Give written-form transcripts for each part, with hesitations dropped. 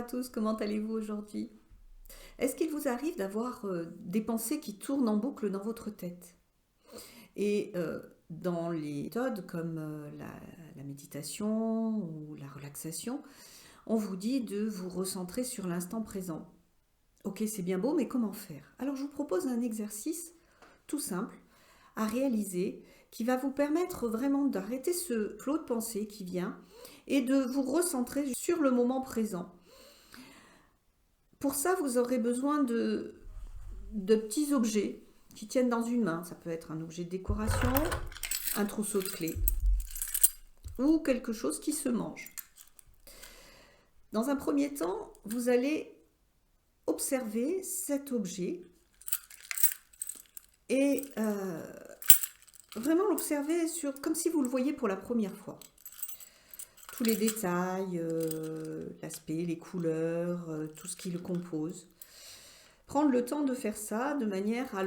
tous, comment allez-vous aujourd'hui? Est-ce qu'il vous arrive d'avoir des pensées qui tournent en boucle dans votre tête? Et dans les méthodes comme la méditation ou la relaxation, on vous dit de vous recentrer sur l'instant présent. Ok, c'est bien beau, mais comment faire? Alors je vous propose un exercice tout simple à réaliser qui va vous permettre vraiment d'arrêter ce flot de pensée qui vient et de vous recentrer sur le moment présent. Pour ça, vous aurez besoin de petits objets qui tiennent dans une main. Ça peut être un objet de décoration, un trousseau de clés ou quelque chose qui se mange. Dans un premier temps, vous allez observer cet objet et vraiment l'observer comme si vous le voyiez pour la première fois. Tous les détails, l'aspect, les couleurs, tout ce qui le compose. Prendre le temps de faire ça de manière à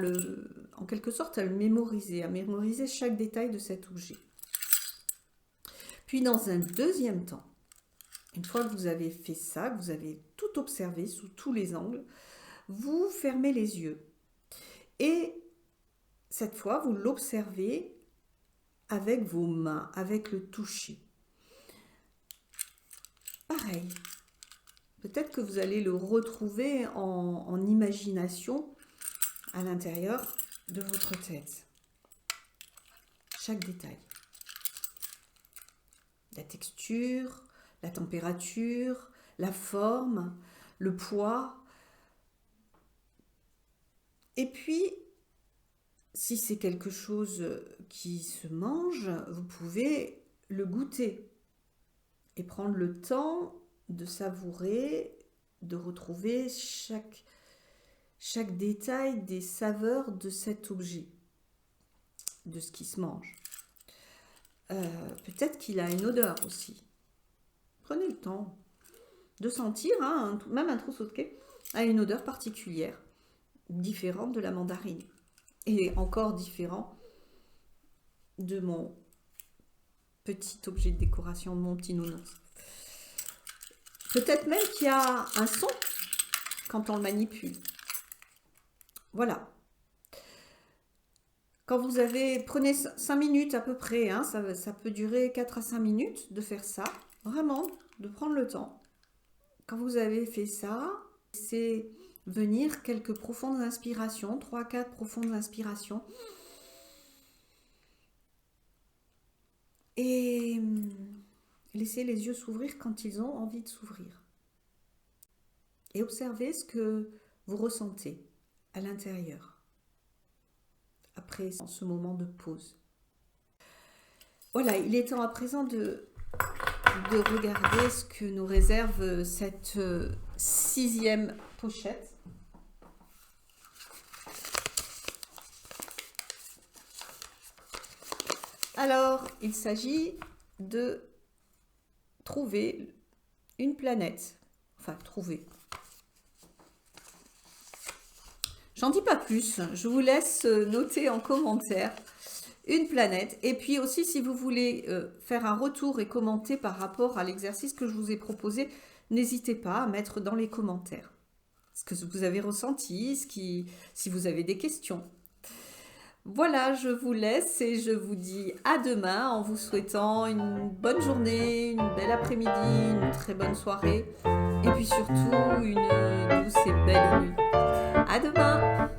en quelque sorte, à mémoriser chaque détail de cet objet. Puis dans un deuxième temps, une fois que vous avez fait ça, que vous avez tout observé sous tous les angles, vous fermez les yeux. Et cette fois, vous l'observez avec vos mains, avec le toucher. Pareil. Peut-être que vous allez le retrouver en imagination à l'intérieur de votre tête. Chaque détail. La texture, la température, la forme, le poids. Et puis, si c'est quelque chose qui se mange, vous pouvez le goûter et prendre le temps de savourer, de retrouver chaque détail des saveurs de cet objet, de ce qui se mange. Peut-être qu'il a une odeur aussi. Prenez le temps de sentir, même un trousseau de clés a une odeur particulière, différente de la mandarine, et encore différent de mon petit objet de décoration, de mon petit nounours. Peut-être même qu'il y a un son quand on le manipule. Voilà. Quand vous prenez 5 minutes à peu près, ça peut durer 4 à 5 minutes de faire ça. Vraiment, de prendre le temps. Quand vous avez fait ça, c'est venir quelques profondes inspirations, 3-4 profondes inspirations. Et laissez les yeux s'ouvrir quand ils ont envie de s'ouvrir. Et observez ce que vous ressentez à l'intérieur, après ce moment de pause. Voilà, il est temps à présent de regarder ce que nous réserve cette 6e pochette. Alors, il s'agit de trouver une planète. Enfin, trouver. J'en dis pas plus. Je vous laisse noter en commentaire une planète. Et puis aussi, si vous voulez faire un retour et commenter par rapport à l'exercice que je vous ai proposé, n'hésitez pas à mettre dans les commentaires ce que vous avez ressenti, si vous avez des questions. Voilà, je vous laisse et je vous dis à demain en vous souhaitant une bonne journée, une belle après-midi, une très bonne soirée et puis surtout une douce et belle nuit. À demain!